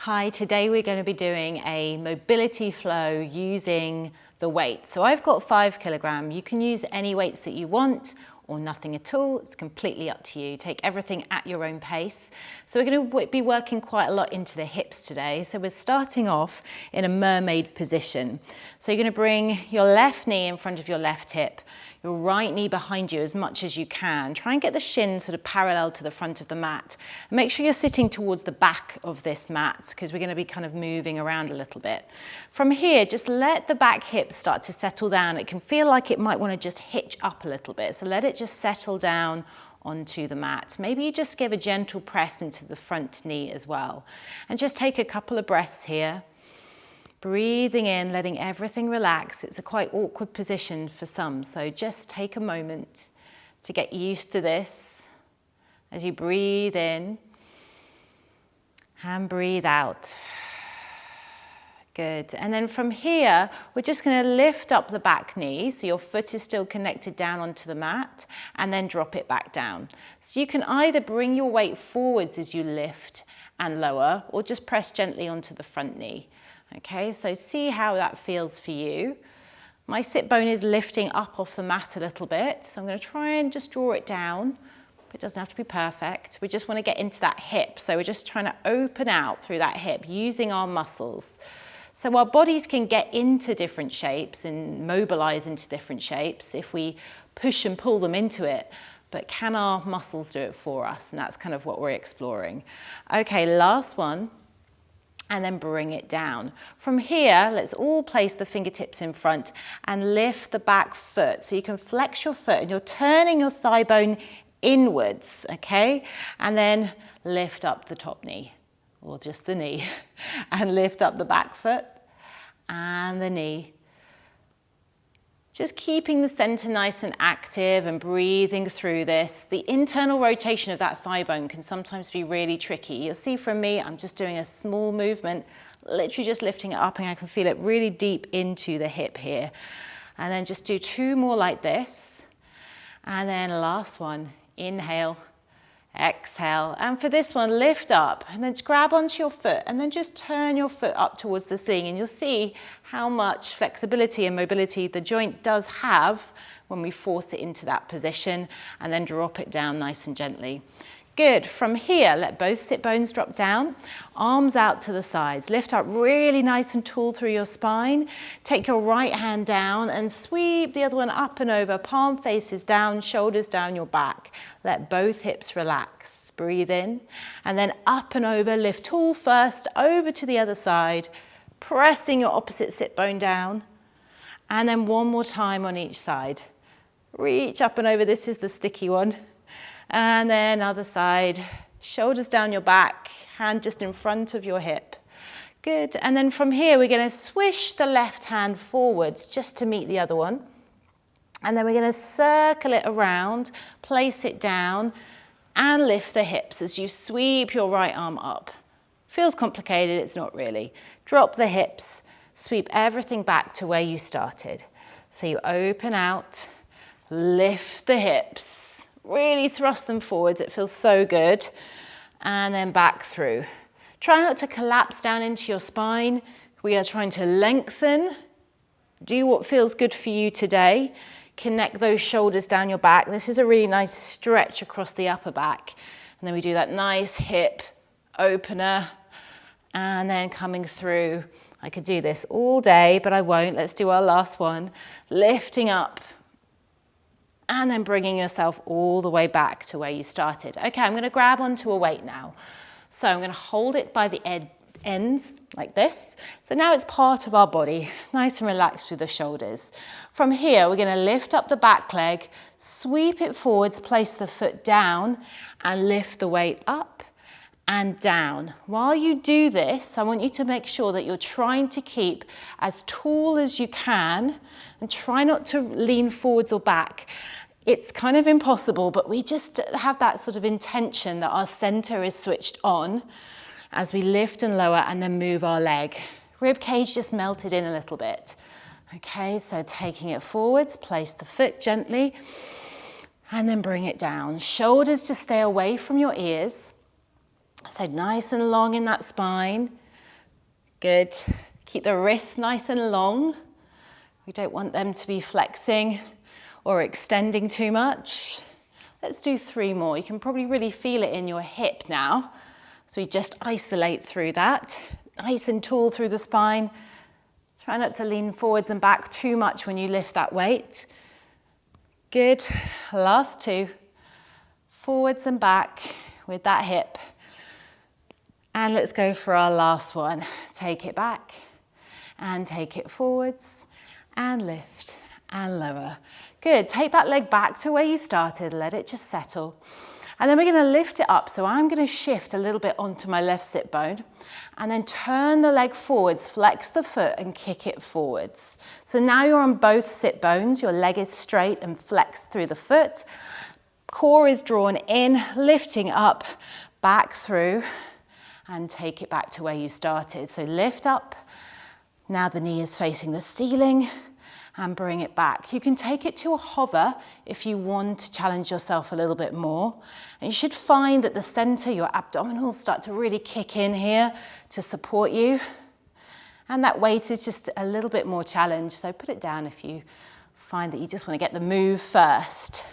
Hi, today we're going to be doing a mobility flow using the weight. So I've got 5 kilograms. You can use any weights that you want or nothing at all. It's completely up to you. Take everything at your own pace. So we're going to be working quite a lot into the hips today. So we're starting off in a mermaid position. So you're going to bring your left knee in front of your left hip, your right knee behind you as much as you can. Try and get the shins sort of parallel to the front of the mat. And make sure you're sitting towards the back of this mat because we're going to be kind of moving around a little bit. From here, just let the back hip start to settle down. It can feel like it might want to just hitch up a little bit. So let it just settle down onto the mat. Maybe you just give a gentle press into the front knee as well. And just take a couple of breaths here. Breathing in, letting everything relax. It's a quite awkward position for some, so just take a moment to get used to this as you breathe in and breathe out. Good. And then from here, we're just going to lift up the back knee, so your foot is still connected down onto the mat, and then drop it back down. So you can either bring your weight forwards as you lift and lower, or just press gently onto the front knee. Okay, so see how that feels for you. My sit bone is lifting up off the mat a little bit, so I'm going to try and just draw it down. But it doesn't have to be perfect. We just want to get into that hip, so we're just trying to open out through that hip using our muscles. So our bodies can get into different shapes and mobilize into different shapes if we push and pull them into it. But can our muscles do it for us? And that's kind of what we're exploring. Okay, last one. And then bring it down. From here, let's all place the fingertips in front and lift the back foot. So you can flex your foot and you're turning your thigh bone inwards, okay? And then lift up the top knee, or just the knee, and lift up the back foot and the knee. Just keeping the center nice and active and breathing through this. The internal rotation of that thigh bone can sometimes be really tricky. You'll see from me, I'm just doing a small movement, literally just lifting it up, and I can feel it really deep into the hip here. And then just do 2 more like this. And then last one, inhale, exhale. And for this one, lift up and then just grab onto your foot and then just turn your foot up towards the ceiling, and you'll see how much flexibility and mobility the joint does have when we force it into that position, and then drop it down nice and gently. Good. From here, let both sit bones drop down, arms out to the sides. Lift up really nice and tall through your spine. Take your right hand down and sweep the other one up and over. Palm faces down, shoulders down your back. Let both hips relax. Breathe in and then up and over. Lift tall first, over to the other side, pressing your opposite sit bone down. And then one more time on each side. Reach up and over. This is the sticky one. And then other side, shoulders down your back, hand just in front of your hip. Good. And then from here, we're going to swish the left hand forwards just to meet the other one. And then we're going to circle it around, place it down, and lift the hips as you sweep your right arm up. Feels complicated, it's not really. Drop the hips, sweep everything back to where you started. So you open out, lift the hips. Really thrust them forwards, it feels so good. And then back through. Try not to collapse down into your spine. We are trying to lengthen. Do what feels good for you today. Connect those shoulders down your back. This is a really nice stretch across the upper back. And then we do that nice hip opener. And then coming through. I could do this all day, but I won't. Let's do our last one. Lifting up. And then bringing yourself all the way back to where you started. Okay, I'm going to grab onto a weight now. So I'm going to hold it by the ends like this. So now it's part of our body, nice and relaxed through the shoulders. From here, we're going to lift up the back leg, sweep it forwards, place the foot down, and lift the weight up and down. While you do this, I want you to make sure that you're trying to keep as tall as you can and try not to lean forwards or back. It's kind of impossible, but we just have that sort of intention that our center is switched on as we lift and lower and then move our leg. Rib cage just melted in a little bit. Okay, so taking it forwards, place the foot gently and then bring it down. Shoulders just stay away from your ears. So nice and long in that spine. Good. Keep the wrists nice and long. We don't want them to be flexing or extending too much. Let's do 3 more. You can probably really feel it in your hip now. So we just isolate through that. Nice and tall through the spine. Try not to lean forwards and back too much when you lift that weight. Good. Last 2. Forwards and back with that hip. And let's go for our last one. Take it back and take it forwards and lift and lower. Good. Take that leg back to where you started. Let it just settle. And then we're going to lift it up. So I'm going to shift a little bit onto my left sit bone and then turn the leg forwards, flex the foot and kick it forwards. So now you're on both sit bones. Your leg is straight and flexed through the foot. Core is drawn in, lifting up, back through and take it back to where you started. So lift up. Now the knee is facing the ceiling. And bring it back. You can take it to a hover if you want to challenge yourself a little bit more. And you should find that the center, your abdominals start to really kick in here to support you. And that weight is just a little bit more challenged. So put it down if you find that you just want to get the move first.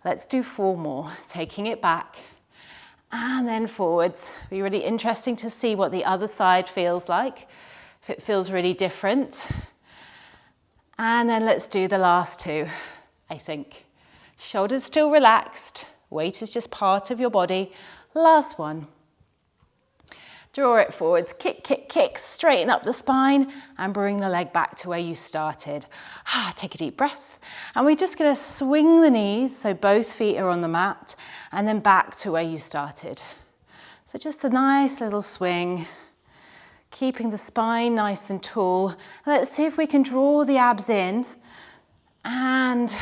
Let's do 4 more. Taking it back and then forwards. Be really interesting to see what the other side feels like. If it feels really different. And then let's do the last 2, I think. Shoulders still relaxed. Weight is just part of your body. Last one. Draw it forwards. Kick, kick, kick. Straighten up the spine and bring the leg back to where you started. Take a deep breath. And we're just going to swing the knees so both feet are on the mat and then back to where you started. So just a nice little swing. Keeping the spine nice and tall. Let's see if we can draw the abs in and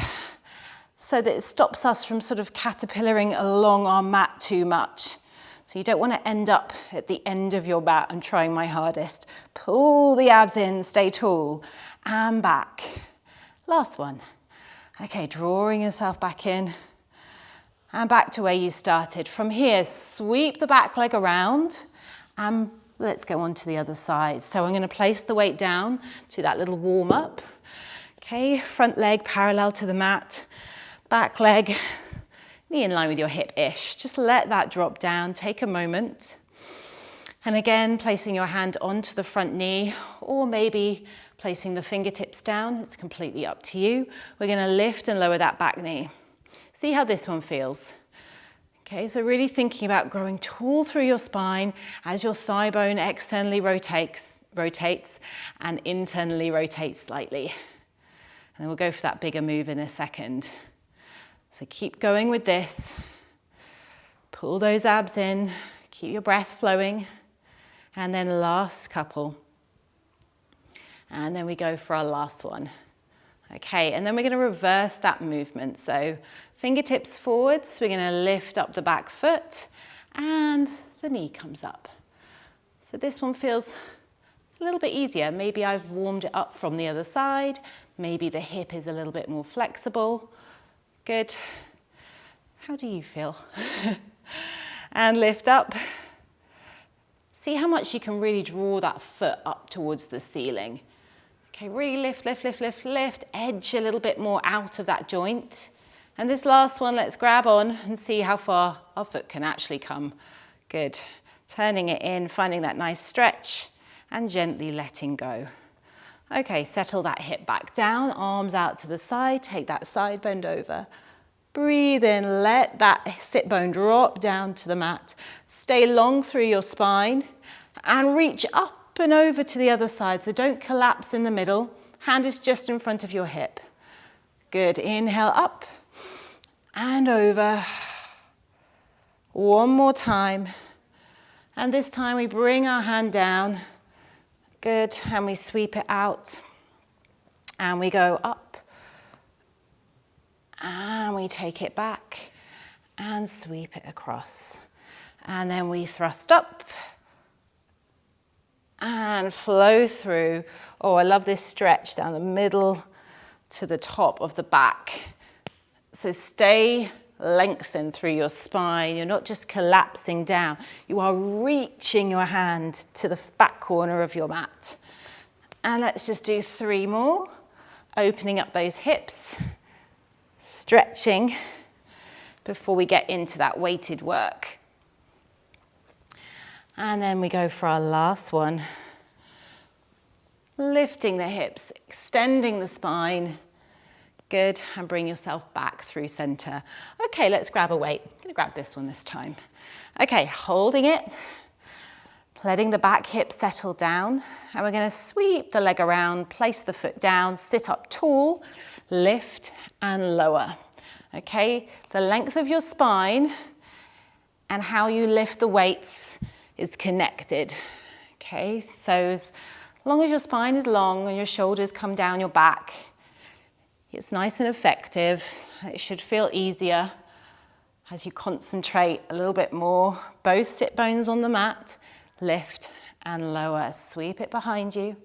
so that it stops us from sort of caterpillaring along our mat too much. So you don't want to end up at the end of your mat. I'm trying my hardest. Pull the abs in, stay tall and back. Last one. Okay, drawing yourself back in and back to where you started. From here, sweep the back leg around and let's go on to the other side. So I'm going to place the weight down to that little warm up. Okay, front leg parallel to the mat, back leg, knee in line with your hip-ish. Just let that drop down, take a moment. And again, placing your hand onto the front knee or maybe placing the fingertips down. It's completely up to you. We're going to lift and lower that back knee. See how this one feels. Okay, so really thinking about growing tall through your spine as your thigh bone externally rotates and internally rotates slightly. And then we'll go for that bigger move in a second. So keep going with this. Pull those abs in, keep your breath flowing. And then last couple. And then we go for our last one. Okay, and then we're going to reverse that movement. So fingertips forwards, we're going to lift up the back foot and the knee comes up. So this one feels a little bit easier. Maybe I've warmed it up from the other side. Maybe the hip is a little bit more flexible. Good. How do you feel? And lift up. See how much you can really draw that foot up towards the ceiling. Okay, really lift, lift, lift, lift, lift. Edge a little bit more out of that joint. And this last one, let's grab on and see how far our foot can actually come. Good. Turning it in, finding that nice stretch and gently letting go. Okay, settle that hip back down, arms out to the side, take that side bend over. Breathe in, let that sit bone drop down to the mat. Stay long through your spine and reach up and over to the other side. So don't collapse in the middle. Hand is just in front of your hip. Good. Inhale up and over. One more time. And this time we bring our hand down. Good. And we sweep it out. And we go up. And we take it back and sweep it across. And then we thrust up and flow through. Oh, I love this stretch down the middle to the top of the back. So stay lengthen through your spine. You're not just collapsing down. You are reaching your hand to the back corner of your mat. And let's just do 3 more. Opening up those hips, stretching before we get into that weighted work. And then we go for our last one. Lifting the hips, extending the spine. Good, and bring yourself back through center. Okay, let's grab a weight. I'm gonna grab this one this time. Okay, holding it, letting the back hip settle down, and we're gonna sweep the leg around, place the foot down, sit up tall, lift and lower. Okay, the length of your spine and how you lift the weights is connected. Okay, so as long as your spine is long and your shoulders come down your back, it's nice and effective. It should feel easier as you concentrate a little bit more. Both sit bones on the mat, lift and lower. Sweep it behind you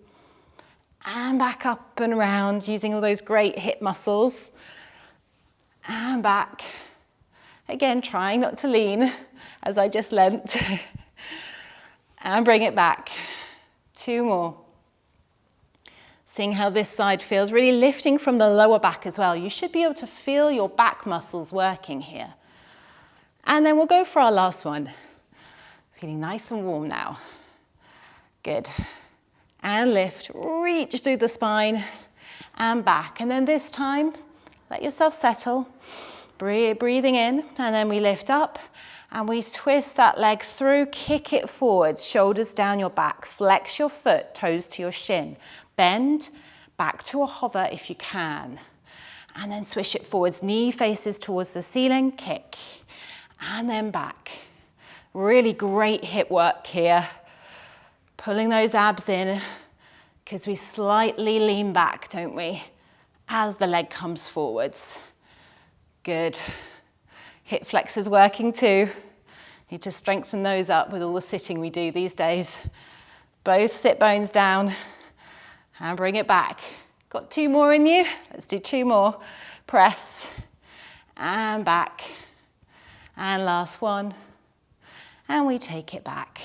and back up and around using all those great hip muscles. And back. Again, trying not to lean as I just leant. And bring it back. 2 more. Seeing how this side feels, really lifting from the lower back as well. You should be able to feel your back muscles working here. And then we'll go for our last one. Feeling nice and warm now. Good. And lift, reach through the spine and back. And then this time, let yourself settle. Breathing in, and then we lift up and we twist that leg through, kick it forwards, shoulders down your back. Flex your foot, toes to your shin. Bend back to a hover if you can. And then swish it forwards, knee faces towards the ceiling, kick. And then back. Really great hip work here. Pulling those abs in because we slightly lean back, don't we? As the leg comes forwards. Good. Hip flexors working too. Need to strengthen those up with all the sitting we do these days. Both sit bones down. And bring it back. Got 2 more in you? Let's do 2 more. Press. And back. And last one. And we take it back.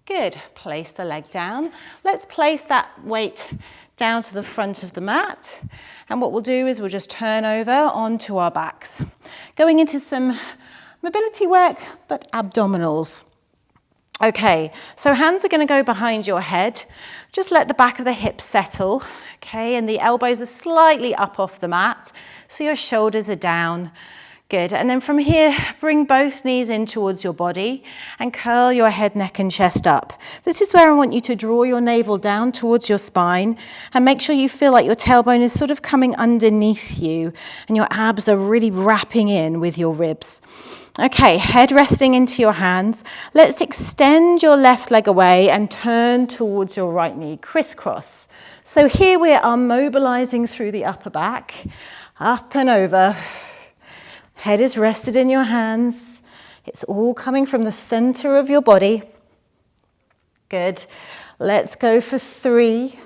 Good. Place the leg down. Let's place that weight down to the front of the mat. And what we'll do is we'll just turn over onto our backs. Going into some mobility work, but abdominals. Okay, so hands are going to go behind your head. Just let the back of the hips settle, okay, and the elbows are slightly up off the mat, so your shoulders are down. Good, and then from here, bring both knees in towards your body and curl your head, neck and chest up. This is where I want you to draw your navel down towards your spine and make sure you feel like your tailbone is sort of coming underneath you and your abs are really wrapping in with your ribs. Okay, head resting into your hands. Let's extend your left leg away and turn towards your right knee, crisscross. So here we are mobilizing through the upper back, up and over. Head is rested in your hands. It's all coming from the center of your body. Good. Let's go for 3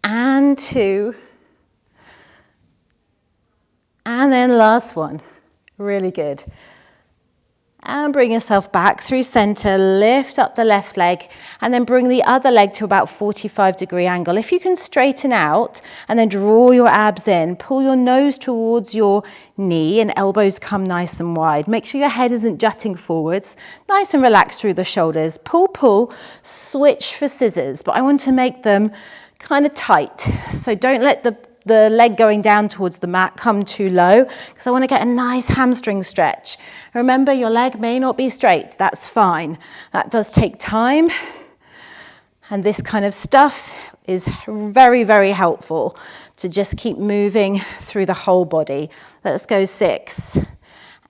and 2. And then last one. Really good. And bring yourself back through center, lift up the left leg, and then bring the other leg to about 45-degree angle. If you can straighten out and then draw your abs in, pull your nose towards your knee and elbows come nice and wide. Make sure your head isn't jutting forwards. Nice and relaxed through the shoulders. Pull, pull, switch for scissors, but I want to make them kind of tight. So don't let the leg going down towards the mat come too low because I want to get a nice hamstring stretch. Remember, your leg may not be straight. That's fine. That does take time. And this kind of stuff is very, very helpful to just keep moving through the whole body. Let's go 6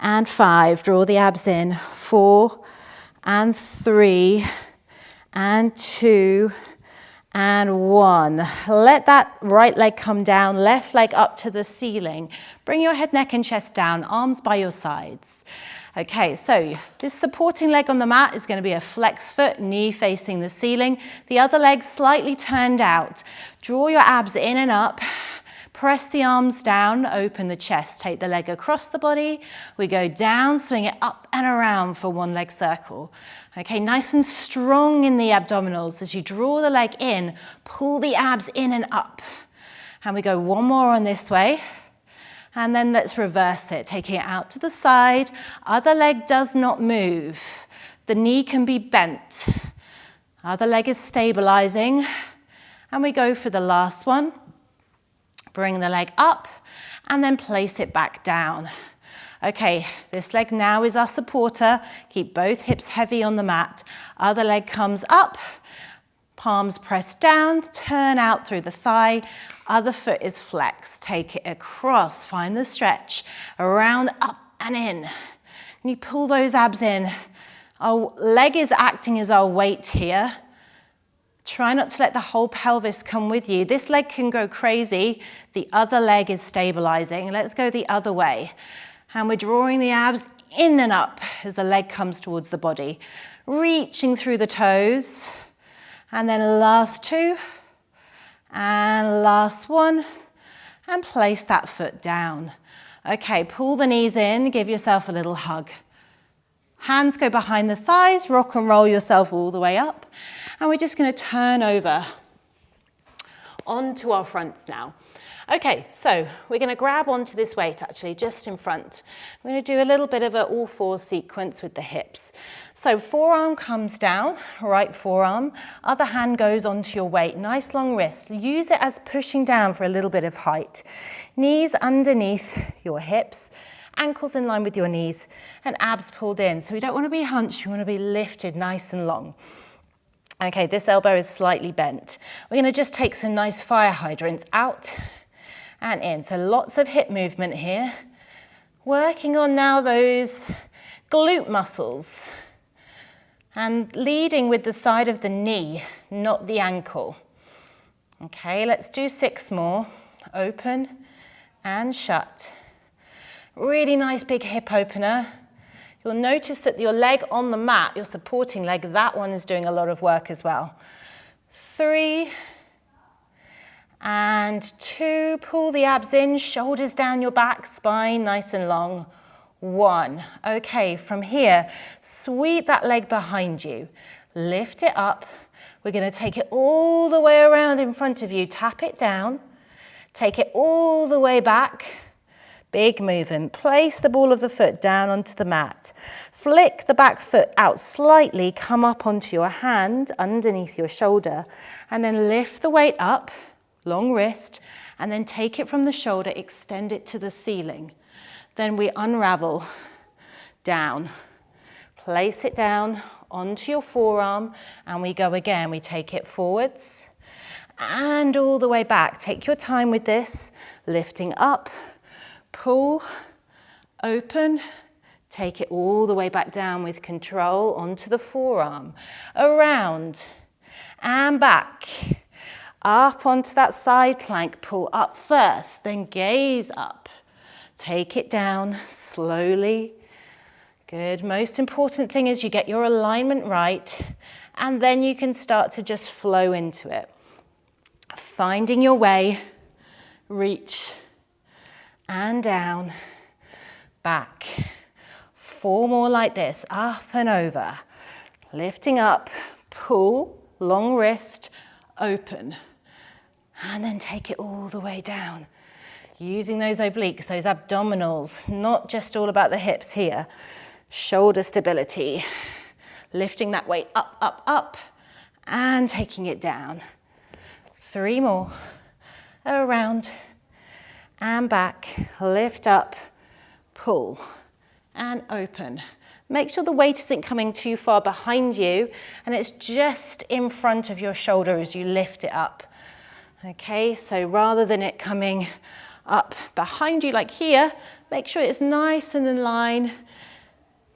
and 5. Draw the abs in. 4 and 3 and 2 and 1. Let that right leg come down, left leg up to the ceiling. Bring your head, neck and chest down, arms by your sides. Okay, so this supporting leg on the mat is going to be a flex foot, knee facing the ceiling. The other leg slightly turned out. Draw your abs in and up. Press the arms down, open the chest, take the leg across the body. We go down, swing it up and around for one leg circle. Okay, nice and strong in the abdominals. As you draw the leg in, pull the abs in and up. And we go one more on this way. And then let's reverse it, taking it out to the side. Other leg does not move. The knee can be bent. Other leg is stabilizing. And we go for the last one. Bring the leg up and then place it back down. Okay, this leg now is our supporter. Keep both hips heavy on the mat. Other leg comes up, palms pressed down, turn out through the thigh. Other foot is flexed. Take it across, find the stretch, around, up and in. And you pull those abs in. Our leg is acting as our weight here. Try not to let the whole pelvis come with you. This leg can go crazy. The other leg is stabilizing. Let's go the other way. And we're drawing the abs in and up as the leg comes towards the body. Reaching through the toes. And then last two. And last one. And place that foot down. Okay, pull the knees in. Give yourself a little hug. Hands go behind the thighs. Rock and roll yourself all the way up. And we're just going to turn over onto our fronts now. Okay, so we're going to grab onto this weight actually just in front. We're going to do a little bit of an all fours sequence with the hips. So forearm comes down, right forearm, other hand goes onto your weight, nice long wrists. Use it as pushing down for a little bit of height. Knees underneath your hips, ankles in line with your knees, and abs pulled in. So we don't want to be hunched, we want to be lifted nice and long. Okay, this elbow is slightly bent. We're going to just take some nice fire hydrants out and in. So lots of hip movement here. Working on now those glute muscles and leading with the side of the knee, not the ankle. Okay, let's do 6 more. Open and shut. Really nice big hip opener. You'll notice that your leg on the mat, your supporting leg, that one is doing a lot of work as well. 3 and 2. Pull the abs in, shoulders down your back, spine nice and long. 1. Okay, from here, sweep that leg behind you. Lift it up. We're going to take it all the way around in front of you. Tap it down. Take it all the way back. Big movement. Place the ball of the foot down onto the mat. Flick the back foot out slightly. Come up onto your hand underneath your shoulder. And then lift the weight up, long wrist, and then take it from the shoulder, extend it to the ceiling. Then we unravel down. Place it down onto your forearm, and we go again. We take it forwards and all the way back. Take your time with this. Lifting up. Pull, open, take it all the way back down with control onto the forearm, around and back, up onto that side plank, pull up first, then gaze up, take it down slowly. Good, most important thing is you get your alignment right, and then you can start to just flow into it. Finding your way, reach, and down, back. 4 more like this, up and over. Lifting up, pull, long wrist, open. And then take it all the way down. Using those obliques, those abdominals, not just all about the hips here. Shoulder stability. Lifting that weight up, up, up, and taking it down. 3 more. Around and back, lift up, pull, and open. Make sure the weight isn't coming too far behind you, and it's just in front of your shoulder as you lift it up. Okay, so rather than it coming up behind you like here, make sure it's nice and in line,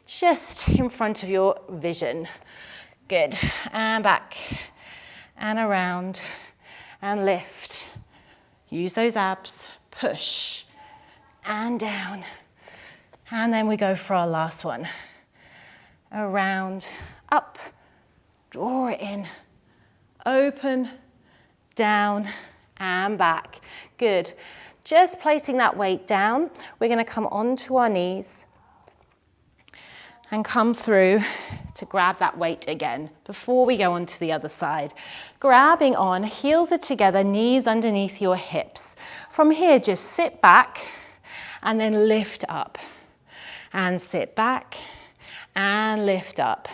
just in front of your vision. Good, and back, and around, and lift. Use those abs. Push and down, and then we go for our last one. Around, up, draw it in, open, down, and back. Good. Just placing that weight down, we're going to come onto our knees and come through to grab that weight again before we go on to the other side. Grabbing on, heels are together, knees underneath your hips. From here, just sit back and then lift up. And sit back and lift up.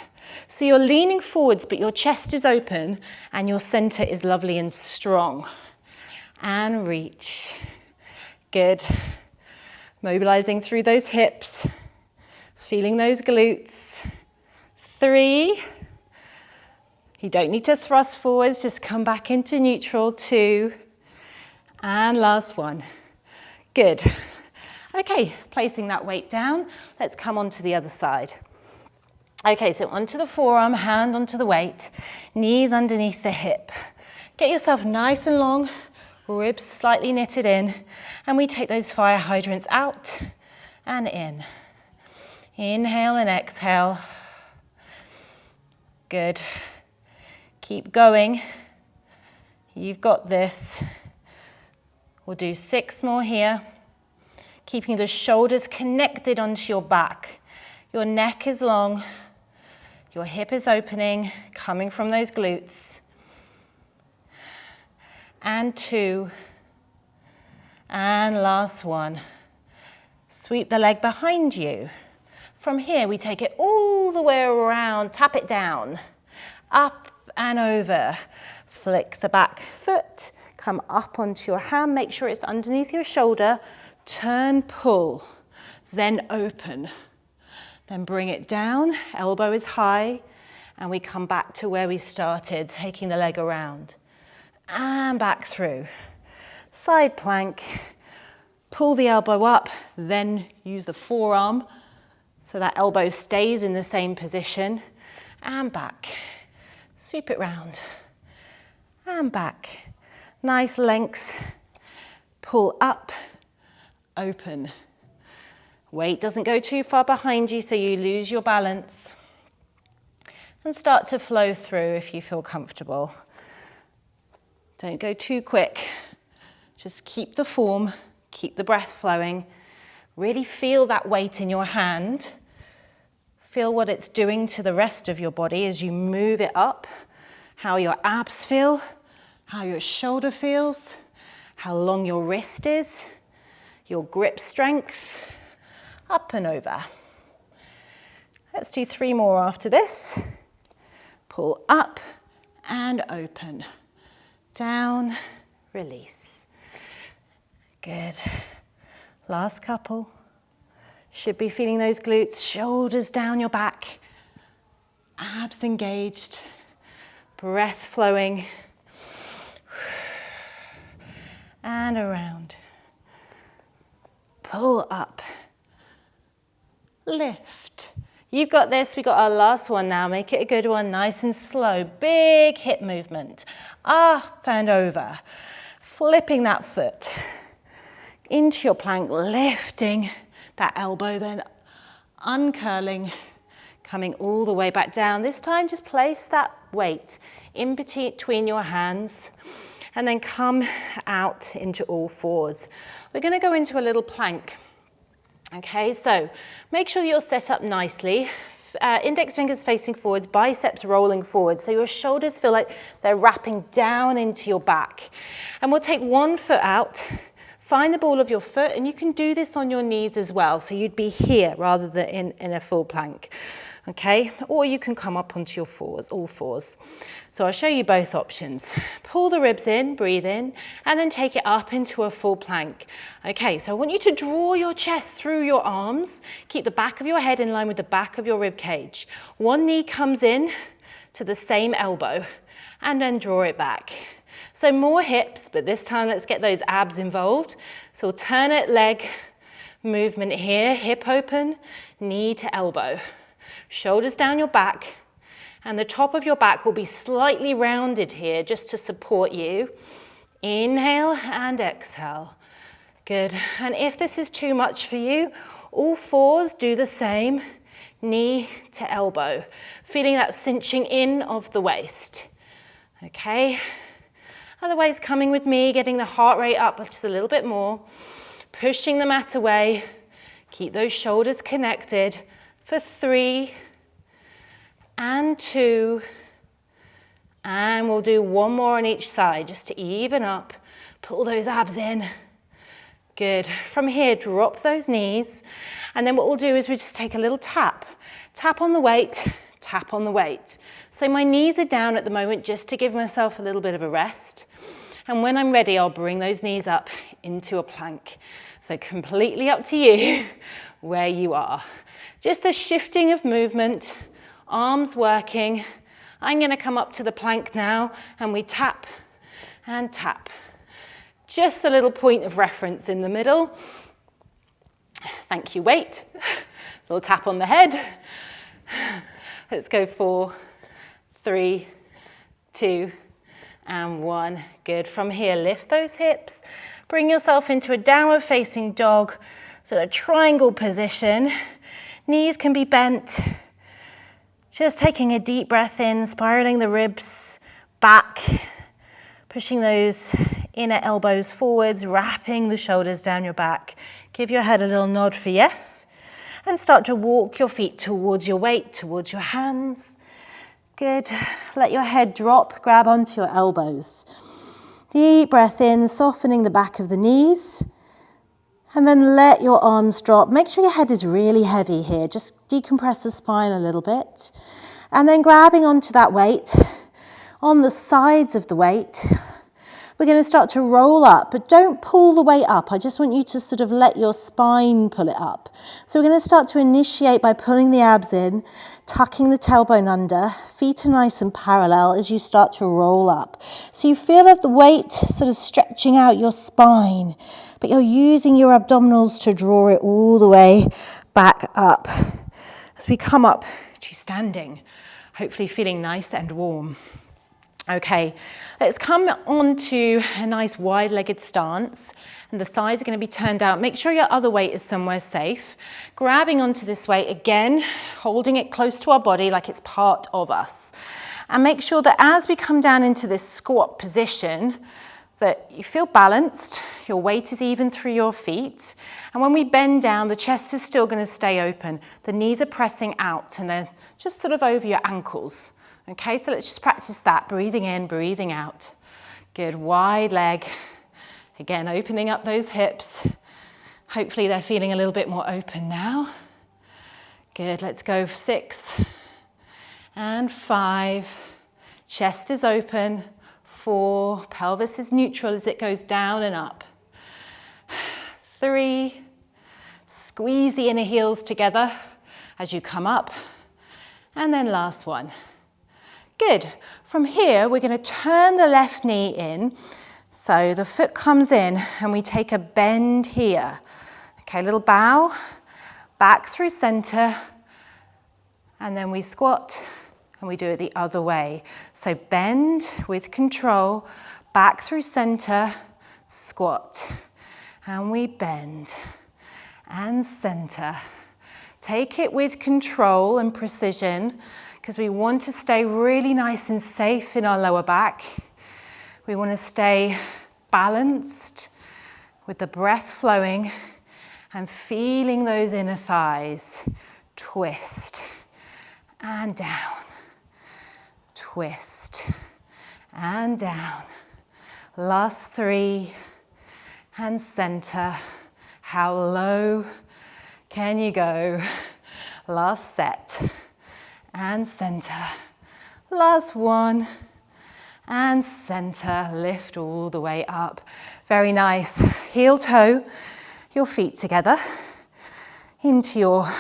So you're leaning forwards, but your chest is open and your center is lovely and strong. And reach. Good. Mobilizing through those hips. Feeling those glutes. 3. You don't need to thrust forwards, just come back into neutral. 2. And last one. Good. Okay, placing that weight down, let's come on to the other side. Okay, so onto the forearm, hand onto the weight, knees underneath the hip. Get yourself nice and long, ribs slightly knitted in, and we take those fire hydrants out and in. Inhale and exhale. Good. Keep going. You've got this. We'll do 6 more here. Keeping the shoulders connected onto your back. Your neck is long. Your hip is opening, coming from those glutes. And 2. And last one. Sweep the leg behind you. From here, we take it all the way around, tap it down, up and over. Flick the back foot, come up onto your hand, make sure it's underneath your shoulder. Turn, pull, then open. Then bring it down, elbow is high, and we come back to where we started, taking the leg around. And back through. Side plank, pull the elbow up, then use the forearm so that elbow stays in the same position. And back. Sweep it round. And back. Nice length. Pull up. Open. Weight doesn't go too far behind you so you lose your balance. And start to flow through if you feel comfortable. Don't go too quick. Just keep the form, keep the breath flowing. Really feel that weight in your hand. Feel what it's doing to the rest of your body as you move it up. How your abs feel, how your shoulder feels, how long your wrist is. Your grip strength, up and over. Let's do 3 more after this. Pull up and open. Down, release. Good. Last couple. Should be feeling those glutes, shoulders down your back, abs engaged, breath flowing, and around. Pull up, lift. You've got this, we've got our last one now. Make it a good one, nice and slow. Big hip movement, up and over. Flipping that foot into your plank, lifting that elbow, then uncurling, coming all the way back down. This time, just place that weight in between your hands and then come out into all fours. We're going to go into a little plank. Okay, so make sure you're set up nicely. Index fingers facing forwards, biceps rolling forward, so your shoulders feel like they're wrapping down into your back. And we'll take one foot out, find the ball of your foot, and you can do this on your knees as well, so you'd be here rather than in a full plank. Okay, or you can come up onto your fours, all fours. So I'll show you both options. Pull the ribs in, breathe in, and then take it up into a full plank. Okay, so I want you to draw your chest through your arms. Keep the back of your head in line with the back of your rib cage. One knee comes in to the same elbow, and then draw it back. So more hips, but this time let's get those abs involved. So alternate leg movement here, hip open, knee to elbow. Shoulders down your back, and the top of your back will be slightly rounded here just to support you. Inhale and exhale. Good. And if this is too much for you, all fours do the same, knee to elbow, feeling that cinching in of the waist. Okay. Otherwise, coming with me, getting the heart rate up just a little bit more, pushing the mat away. Keep those shoulders connected for 3 and 2. And we'll do one more on each side just to even up. Pull those abs in. Good. From here, drop those knees. And then what we'll do is we just take a little tap. Tap on the weight, tap on the weight. So my knees are down at the moment just to give myself a little bit of a rest. And when I'm ready, I'll bring those knees up into a plank. So completely up to you where you are. Just a shifting of movement, arms working. I'm going to come up to the plank now and we tap and tap. Just a little point of reference in the middle. Thank you, weight. Little tap on the head. Let's go 4, 3, 2, and 1. Good. From here, lift those hips. Bring yourself into a downward facing dog, sort of triangle position. Knees can be bent. Just taking a deep breath in, spiraling the ribs back, pushing those inner elbows forwards, wrapping the shoulders down your back. Give your head a little nod for yes. And start to walk your feet towards your weight, towards your hands. Good. Let your head drop, grab onto your elbows. Deep breath in, softening the back of the knees. And then let your arms drop. Make sure your head is really heavy here. Just decompress the spine a little bit. And then grabbing onto that weight, on the sides of the weight, we're going to start to roll up, but don't pull the weight up. I just want you to sort of let your spine pull it up. So we're going to start to initiate by pulling the abs in, tucking the tailbone under, feet are nice and parallel as you start to roll up. So you feel the weight sort of stretching out your spine, but you're using your abdominals to draw it all the way back up. As we come up to standing, hopefully feeling nice and warm. Okay, let's come on to a nice wide-legged stance, and the thighs are going to be turned out. Make sure your other weight is somewhere safe. Grabbing onto this weight again, holding it close to our body like it's part of us. And make sure that as we come down into this squat position, that you feel balanced, your weight is even through your feet. And when we bend down, the chest is still going to stay open. The knees are pressing out and they're just sort of over your ankles. Okay, so let's just practice that. Breathing in, breathing out. Good, wide leg. Again, opening up those hips. Hopefully they're feeling a little bit more open now. Good, let's go 6 and 5. Chest is open. 4, pelvis is neutral as it goes down and up. 3, squeeze the inner heels together as you come up. And then last one. Good. From here, we're going to turn the left knee in. So the foot comes in and we take a bend here. Okay, little bow, back through center, and then we squat and we do it the other way. So bend with control, back through center, squat, and we bend and center. Take it with control and precision, because we want to stay really nice and safe in our lower back. We want to stay balanced with the breath flowing and feeling those inner thighs. Twist and down. Twist and down. Last 3 and center. How low can you go? Last set. And center. Last one. And center. Lift all the way up. Very nice. Heel toe, your feet together into your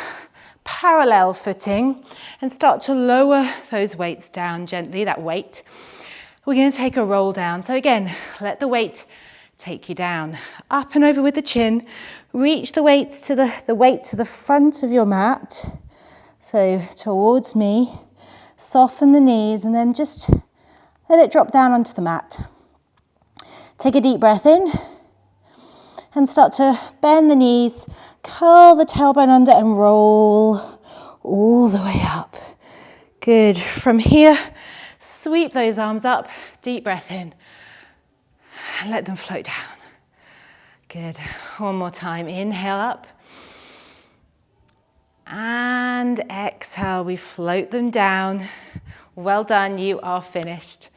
parallel footing and start to lower those weights down gently, that weight. We're going to take a roll down. So again, let the weight take you down. Up and over with the chin. Reach the weight to the front of your mat. So towards me, soften the knees and then just let it drop down onto the mat. Take a deep breath in and start to bend the knees, curl the tailbone under and roll all the way up. Good. From here, sweep those arms up, deep breath in. and let them float down. Good. One more time. Inhale up. And exhale, we float them down. Well done, you are finished.